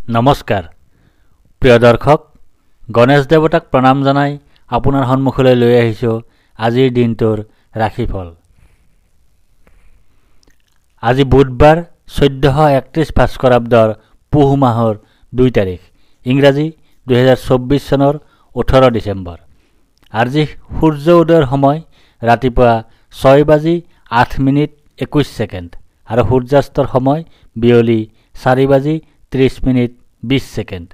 নমস্কাৰ প্ৰিয় দৰ্শক গণেশ দেৱতাক প্ৰণাম জনাই আপোনাৰ সন্মুখলৈ লৈ আহিছোঁ আজিৰ দিনটোৰ ৰাশিফল। আজি বুধবাৰ 1431 ভাস্কৰাব্দৰ পুহ মাহৰ 2 তাৰিখ ইংৰাজী 2024 চনৰ 18 ডিচেম্বৰ। আজি সূৰ্য উদয়ৰ সময় ৰাতিপুৱা 6:08:21 আৰু সূৰ্যাস্তৰ সময় বিয়লি 4:30:20।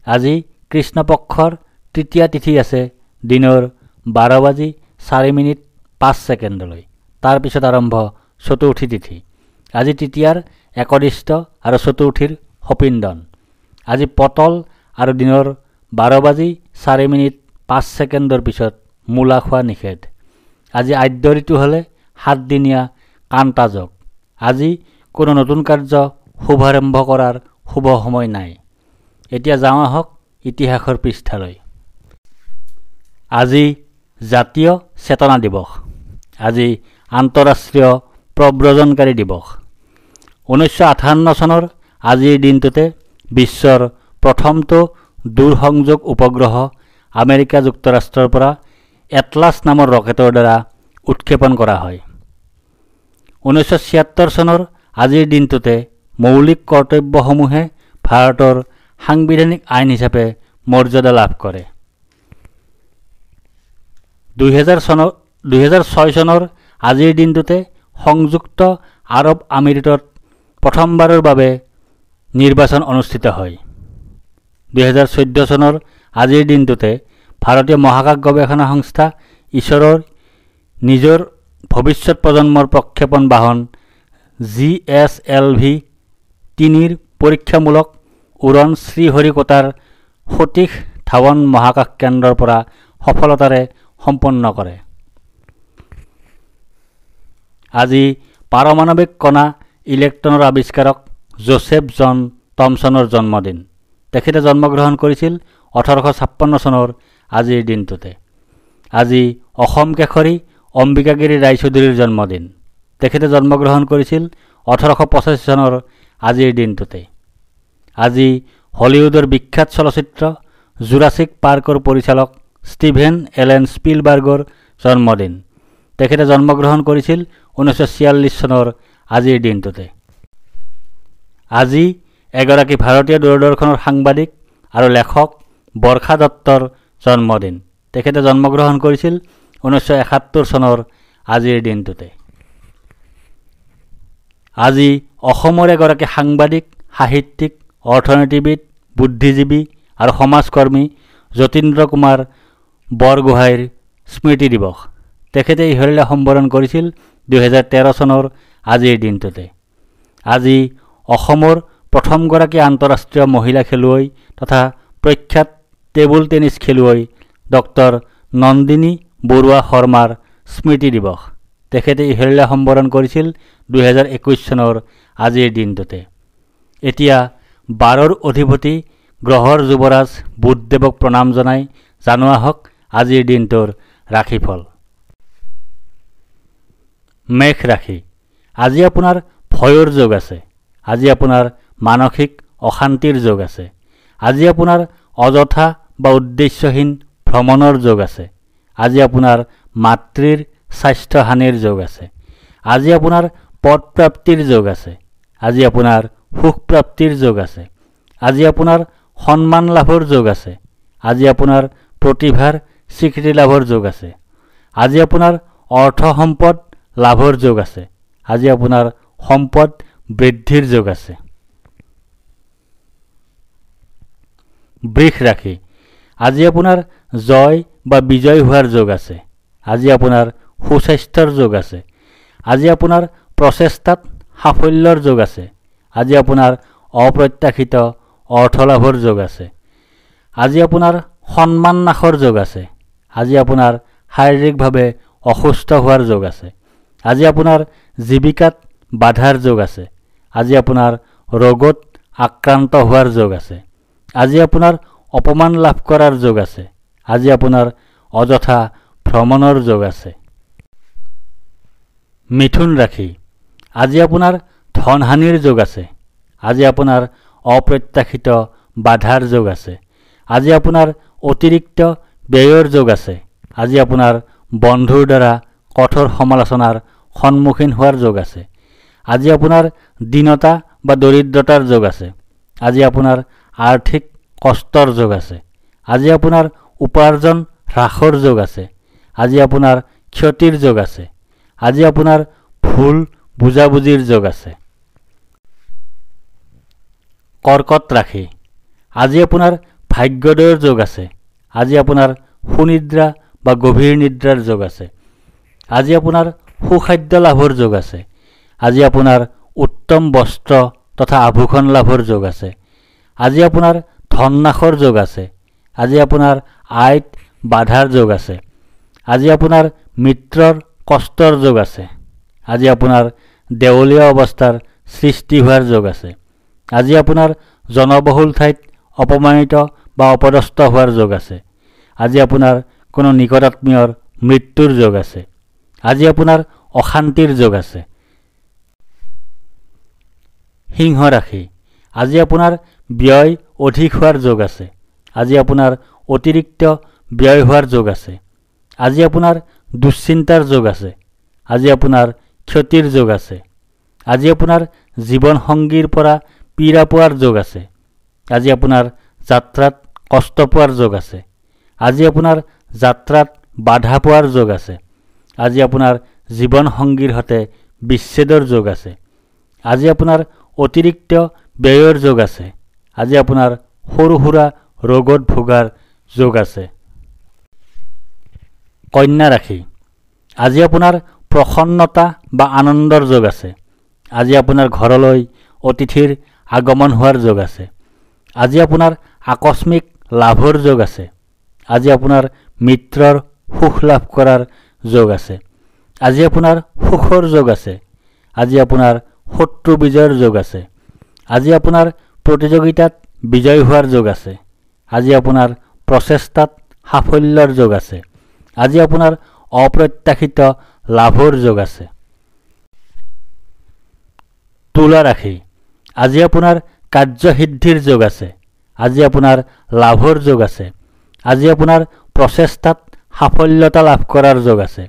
আজি কৃষ্ণপক্ষৰ তৃতীয়া তিথি আছে দিনৰ 12:04:05 তাৰ পিছত আৰম্ভ চতুৰ্থী তিথি। আজি তৃতীয়াৰ একদিষ্ট আৰু চতুৰ্থীৰ সপিন্দন। আজি পতল আৰু দিনৰ 12:04:05 পিছত মূলা খোৱা নিষেধ। আজি আদ্য ঋতু হ'লে 7 দিনীয়া কান্তা যোগ। আজি কোনো নতুন কাৰ্য শুভাৰম্ভ কৰাৰ শুভ সময় নাই। এতিয়া যাওঁ আহক ইতিহাসৰ পৃষ্ঠালৈ। আজি জাতীয় চেতনা দিৱস। আজি আন্তঃৰাষ্ট্ৰীয় প্ৰব্ৰজনকাৰী দিৱস। 1958 চনৰ আজিৰ দিনটোতে বিশ্বৰ প্ৰথমটো দূৰসংযোগ উপগ্ৰহ আমেৰিকা যুক্তৰাষ্ট্ৰৰ পৰা এটলাছ নামৰ ৰকেটৰ দ্বাৰা উৎক্ষেপণ কৰা হয়। 1976 চনৰ আজিৰ দিনটোতে মৌলিক কৰ্তব্যসমূহে ভাৰতৰ সাংবিধানিক আইন হিচাপে মৰ্যাদা লাভ কৰে। 2006 চনৰ আজিৰ দিনটোতে সংযুক্ত আৰব আমিৰিতত প্ৰথমবাৰৰ বাবে নিৰ্বাচন অনুষ্ঠিত হয়। 2014 চনৰ আজিৰ দিনটোতে ভাৰতীয় মহাকাশ গৱেষণা সংস্থা ঈশ্বৰৰ নিজৰ ভৱিষ্যত প্ৰজন্মৰ প্ৰক্ষেপণ বাহন GSLV-3ৰ পৰীক্ষামূলক উৰণ শ্ৰীহৰিকোটাৰ সতীশ ধাৱন মহাকাশ কেন্দ্ৰৰ পৰা সফলতাৰে সম্পন্ন কৰে। আজি পাৰমাণৱিক কণা ইলেক্ট্ৰনৰ আৱিষ্কাৰক জোচেফ জন টমছনৰ জন্মদিন। তেখেতে জন্মগ্ৰহণ কৰিছিল 1856 চনৰ আজিৰ দিনটোতে। আজি অসম কেশৰী অম্বিকাগিৰি ৰায়চৌধুৰীৰ জন্মদিন। তেখেতে জন্মগ্ৰহণ কৰিছিল 1885 চনৰ আজিৰ দিনটোতে। আজি হলিউডৰ বিখ্যাত চলচ্চিত্ৰ জুৰাছিক পাৰ্কৰ পৰিচালক ষ্টিভেন এলেন স্পিলবাৰ্গৰ জন্মদিন। তেখেতে জন্মগ্ৰহণ কৰিছিল 1946 চনৰ আজিৰ দিনটোতে। আজি এগৰাকী ভাৰতীয় দূৰদৰ্শনৰ সাংবাদিক আৰু লেখক বৰ্ষা দত্তৰ জন্মদিন। তেখেতে জন্মগ্ৰহণ কৰিছিল 1971 চনৰ আজিৰ দিনটোতে। আজি অসমৰ এগৰাকী সাংবাদিক, সাহিত্যিক, অৰ্থনীতিবিদ, বুদ্ধিজীৱী আৰু সমাজকৰ্মী যতীন্দ্ৰ কুমাৰ বৰগোহাঁইৰ স্মৃতি দিৱস। তেখেতে ইহলীলা সম্বৰণ কৰিছিল 2013 চনৰ আজিৰ দিনটোতে। আজি অসমৰ প্ৰথমগৰাকী আন্তঃৰাষ্ট্ৰীয় মহিলা খেলুৱৈ তথা প্ৰখ্যাত টেবুল টেনিছ খেলুৱৈ ডক্টৰ নন্দিনী বৰুৱা শৰ্মাৰ স্মৃতি দিৱস। তেখেতে ইহলীলা সম্বৰণ কৰিছিল 2021 চনৰ আজিৰ দিনটোতে। এতিয়া 12ৰ অধিপতি গ্ৰহৰ যুৱৰাজ বুধদেৱক প্ৰণাম জনাই জানো আহক আজিৰ দিনটোৰ ৰাশিফল। মেষ ৰাশি। আজি আপোনাৰ ভয়ৰ যোগ আছে। আজি আপোনাৰ মানসিক অশান্তিৰ যোগ আছে। আজি আপোনাৰ অযথা বা উদ্দেশ্যহীন ভ্ৰমণৰ যোগ আছে। আজি আপোনাৰ মাতৃৰ স্বাস্থ্যহানিৰ যোগ আছে। আজি আপোনাৰ পদপ্ৰাপ্তিৰ যোগ আছে। আজি আপোনাৰ সুখপ্ৰাপ্তিৰ যোগ আছে। আজি আপোনাৰ সন্মান লাভৰ যোগ আছে। আজি আপোনাৰ প্ৰতিভাৰ স্বীকৃতি লাভৰ যোগ আছে। আজি আপোনাৰ অৰ্থ সম্পদ লাভৰ যোগ আছে। আজি আপোনাৰ সম্পদ বৃদ্ধিৰ যোগ আছে। বৃষ ৰাশি। আজি আপোনাৰ জয় বা বিজয় হোৱাৰ যোগ আছে। আজি আপোনাৰ সুস্বাস্থ্যৰ যোগ আছে। আজি আপোনাৰ প্ৰচেষ্টাত সাফল্যৰ যোগ আছে। আজি আপোনাৰ অপ্ৰত্যাশিত অৰ্থ লাভৰ যোগ আছে। আজি আপোনাৰ সন্মান নাশৰ যোগ আছে। আজি আপোনাৰ শাৰীৰিকভাৱে অসুস্থ হোৱাৰ যোগ আছে। আজি আপোনাৰ জীৱিকাত বাধাৰ যোগ আছে। আজি আপোনাৰ ৰোগত আক্ৰান্ত হোৱাৰ যোগ আছে। আজি আপোনাৰ অপমান লাভ কৰাৰ যোগ আছে। আজি আপোনাৰ অযথা ভ্ৰমণৰ যোগ আছে। মিথুন ৰাশি। আজি আপোনাৰ ধনহানিৰ যোগ আছে। আজি আপোনাৰ অপ্ৰত্যাশিত বাধাৰ যোগ আছে। আজি আপোনাৰ অতিৰিক্ত ব্যয়ৰ যোগ আছে। আজি আপোনাৰ বন্ধুৰ দ্বাৰা কঠোৰ সমালোচনাৰ সন্মুখীন হোৱাৰ যোগ আছে। আজি আপোনাৰ দীনতা বা দৰিদ্ৰতাৰ যোগ আছে। আজি আপোনাৰ আৰ্থিক কষ্টৰ যোগ আছে। আজি আপোনাৰ উপাৰ্জন হ্ৰাসৰ যোগ আছে। আজি আপোনাৰ ক্ষতিৰ যোগ আছে। আজি আপোনাৰ ভুল বুজাবুজিৰ যোগ আছে। কৰ্কট ৰাশি, আজি আপোনাৰ ভাগ্যোদয়ৰ যোগ আছে। আজি আপোনাৰ সুনিদ্ৰা বা গভীৰ নিদ্ৰাৰ যোগ আছে। আজি আপোনাৰ সুখাদ্য লাভৰ যোগ আছে। আজি আপোনাৰ উত্তম বস্ত্ৰ তথা আভূষণ লাভৰ যোগ আছে। আজি আপোনাৰ ধন নাশৰ যোগ আছে। আজি আপোনাৰ আইত বাধাৰ যোগ আছে। আজি আপোনাৰ মিত্ৰৰ কষ্টৰ যোগ আছে। আজি আপোনাৰ দেৱলীয়া অৱস্থাৰ সৃষ্টি হোৱাৰ যোগ আছে। আজি আপোনাৰ জনবহুল ঠাইত অপমানিত বা অপদস্থ হোৱাৰ যোগ আছে। আজি আপোনাৰ কোনো নিকটাত্মীয়ৰ মৃত্যুৰ যোগ আছে। আজি আপোনাৰ অশান্তিৰ যোগ আছে। সিংহ ৰাশি, আজি আপোনাৰ ব্যয় অধিক হোৱাৰ যোগ আছে। আজি আপোনাৰ অতিৰিক্ত ব্যয় হোৱাৰ যোগ আছে। আজি আপোনাৰ দুশ্চিন্তাৰ যোগ আছে। আজি আপোনাৰ ক্ষতিৰ যোগ আছে। আজি আপোনাৰ জীৱনসংগীৰ পৰা পীড়া পোৱাৰ যোগ আছে। আজি আপোনাৰ যাত্ৰাত কষ্ট পোৱাৰ যোগ আছে। আজি আপোনাৰ যাত্ৰাত বাধা পোৱাৰ যোগ আছে। আজি আপোনাৰ জীৱনসংগীৰ সৈতে বিচ্ছেদৰ যোগ আছে। আজি আপোনাৰ অতিৰিক্ত ব্যয়ৰ যোগ আছে। আজি আপোনাৰ সৰু সুৰা ৰোগত ভোগাৰ যোগ আছে। কন্যা ৰাশি, আজি আপোনাৰ প্ৰসন্নতা বা আনন্দৰ যোগ আছে। আজি আপোনাৰ ঘৰলৈ অতিথিৰ আগমন হোৱাৰ যোগ আছে। আজি আপোনাৰ আকস্মিক লাভৰ যোগ আছে। আজি আপোনাৰ মিত্ৰৰ সুখ লাভ কৰাৰ যোগ আছে। আজি আপোনাৰ সুখৰ যোগ আছে। আজি আপোনাৰ শত্ৰু বিজয়ৰ যোগ আছে। আজি আপোনাৰ প্ৰতিযোগিতাত বিজয় হোৱাৰ যোগ আছে। আজি আপোনাৰ প্ৰচেষ্টাত সাফল্যৰ যোগ আছে। আজি আপোনাৰ অপ্ৰত্যাশিত লাভৰ যোগ আছে। তুলা ৰাশি, আজি আপোনাৰ কাৰ্যসিদ্ধিৰ যোগ আছে। আজি আপোনাৰ লাভৰ যোগ আছে। আজি আপোনাৰ প্ৰচেষ্টাত সাফল্যতা লাভ কৰাৰ যোগ আছে।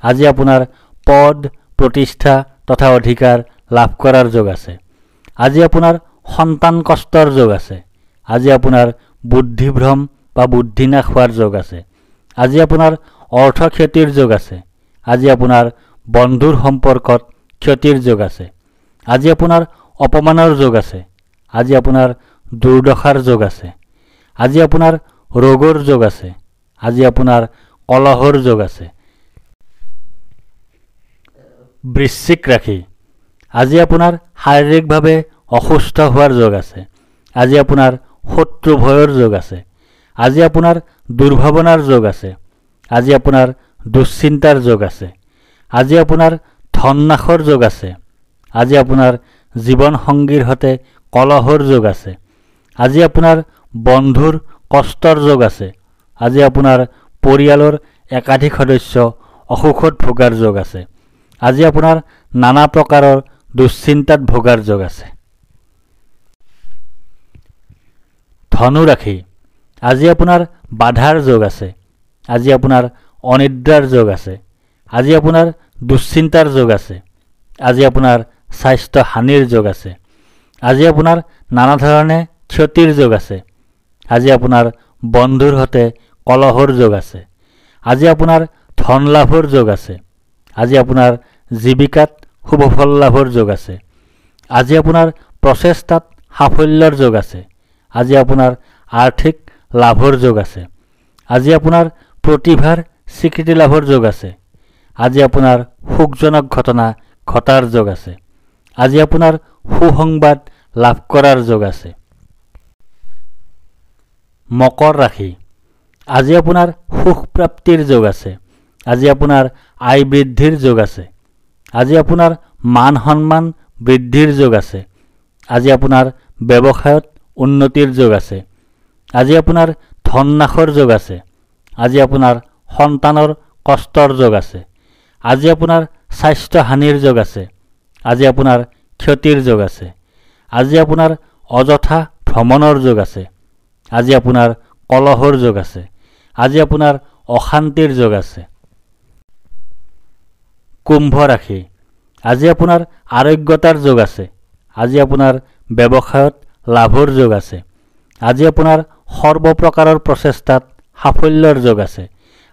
আজি আপোনাৰ পদ প্ৰতিষ্ঠা তথা অধিকাৰ লাভ কৰাৰ যোগ আছে। আজি আপোনাৰ সন্তান কষ্টৰ যোগ আছে। আজি আপোনাৰ বুদ্ধিভ্ৰম বা বুদ্ধিনাশ হোৱাৰ যোগ আছে। আজি আপোনাৰ অৰ্থ ক্ষতিৰ যোগ আছে। আজি আপোনাৰ বন্ধুৰ সম্পৰ্কত ক্ষতিৰ যোগ আছে। আজি আপোনাৰ অপমানৰ যোগ আছে। আজি আপোনাৰ দুৰ্দশাৰ যোগ আছে। আজি আপোনাৰ ৰোগৰ যোগ আছে। আজি আপোনাৰ কলহৰ যোগ আছে। বৃশ্চিক ৰাশি, আজি আপোনাৰ শাৰীৰিকভাৱে অসুস্থ হোৱাৰ যোগ আছে। আজি আপোনাৰ শত্ৰু ভয়ৰ যোগ আছে। আজি আপোনাৰ দুৰ্ভাৱনাৰ যোগ আছে। আজি আপোনাৰ দুশ্চিন্তাৰ যোগ আছে। আজি আপোনাৰ ধন নাশৰ যোগ আছে। আজি আপোনাৰ জীৱনসংগীৰ সৈতে কলহৰ যোগ আছে। আজি আপোনাৰ বন্ধুৰ কষ্টৰ যোগ আছে। আজি আপোনাৰ পৰিয়ালৰ একাধিক সদস্য অসুখত ভোগাৰ যোগ আছে। আজি আপোনাৰ নানা প্ৰকাৰৰ দুশ্চিন্তাত ভোগাৰ যোগ আছে। ধনু ৰাশি, আজি আপোনাৰ বাধাৰ যোগ আছে। আজি আপোনাৰ অনিদ্ৰাৰ যোগ আছে। আজি আপোনাৰ দুশ্চিন্তাৰ যোগ আছে। আজি আপোনাৰ স্বাস্থ্য হানিৰ যোগ আছে। আজি আপোনাৰ নানা ধৰণে ক্ষতিৰ যোগ আছে। আজি আপোনাৰ বন্ধুৰ সৈতে কলহৰ যোগ আছে। আজি আপোনাৰ ধন লাভৰ যোগ আছে। আজি আপোনাৰ জীৱিকাত শুভফল লাভৰ যোগ আছে। আজি আপোনাৰ প্ৰচেষ্টাত সাফল্যৰ যোগ আছে। আজি আপোনাৰ আৰ্থিক লাভৰ যোগ আছে। আজি আপোনাৰ প্ৰতিভাৰ স্বীকৃতি লাভৰ যোগ আছে। আজি আপোনাৰ সুখজনক ঘটনা ঘটাৰ যোগ আছে। আজি আপোনাৰ সুসংবাদ লাভ কৰাৰ যোগ আছে। মকৰ ৰাশি, আজি আপোনাৰ সুখ প্ৰাপ্তিৰ যোগ আছে। আজি আপোনাৰ আয় বৃদ্ধিৰ যোগ আছে। আজি আপোনাৰ মান সন্মান বৃদ্ধিৰ যোগ আছে। আজি আপোনাৰ ব্যৱসায়ত উন্নতিৰ যোগ আছে। আজি আপোনাৰ ধন নাশৰ যোগ আছে। আজি আপোনাৰ সন্তানৰ কষ্টৰ যোগ আছে। আজি আপোনাৰ স্বাস্থ্য হানিৰ যোগ আছে। আজি আপোনাৰ ক্ষতিৰ যোগ আছে। আজি আপোনাৰ অযথা ভ্ৰমণৰ যোগ আছে। আজি আপোনাৰ কলহৰ যোগ আছে। আজি আপোনাৰ অশান্তিৰ যোগ আছে। কুম্ভ ৰাশি, আজি আপোনাৰ আৰোগ্যতাৰ যোগ আছে। আজি আপোনাৰ ব্যৱসায়ত লাভৰ যোগ আছে। আজি আপোনাৰ সৰ্বপ্ৰকাৰৰ প্ৰচেষ্টাত সাফল্যৰ যোগ আছে।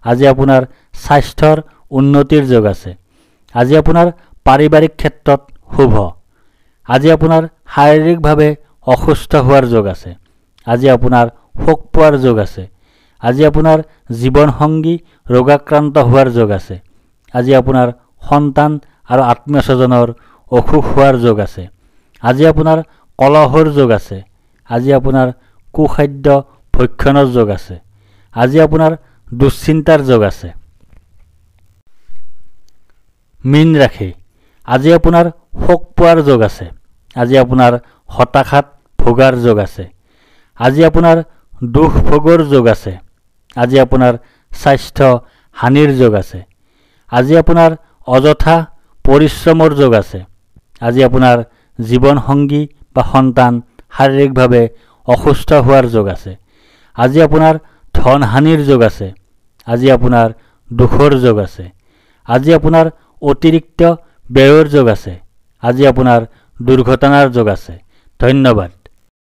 আজি আপোনাৰ স্বাস্থ্যৰ উন্নতিৰ যোগ আছে। আজি আপোনাৰ পাৰিবাৰিক ক্ষেত্ৰত শুভ। আজি আপোনাৰ শাৰীৰিকভাৱে অসুস্থ হোৱাৰ যোগ আছে। আজি আপোনাৰ শোক পোৱাৰ যোগ আছে। আজি আপোনাৰ জীৱনসংগী ৰোগাক্ৰান্ত হোৱাৰ যোগ আছে। আজি আপোনাৰ সন্তান আৰু আত্মীয় স্বজনৰ অসুখ হোৱাৰ যোগ আছে। আজি আপোনাৰ কলহৰ যোগ আছে। আজি আপোনাৰ কুখাদ্য ভক্ষণৰ যোগ আছে। আজি আপোনাৰ দুশ্চিন্তাৰ যোগ আছে। মীন ৰাশি, আজি আপোনাৰ শোক পোৱাৰ যোগ আছে। আজি আপোনাৰ হতাশাত ভোগাৰ যোগ আছে। আজি আপোনাৰ দুখ ভোগৰ যোগ আছে। আজি আপোনাৰ স্বাস্থ্য হানিৰ যোগ আছে। আজি আপোনাৰ অযথা পৰিশ্ৰমৰ যোগ আছে। আজি আপোনাৰ জীৱনসংগী বা সন্তান শাৰীৰিকভাৱে অসুস্থ হোৱাৰ যোগ আছে। আজি আপোনাৰ ধন হানিৰ যোগ আছে। আজি আপোনাৰ দুখৰ যোগ আছে। আজি আপোনাৰ অতিৰিক্ত ব্যয়ৰ যোগ আছে। আজি আপোনাৰ দুৰ্ঘটনাৰ যোগ আছে। ধন্যবাদ।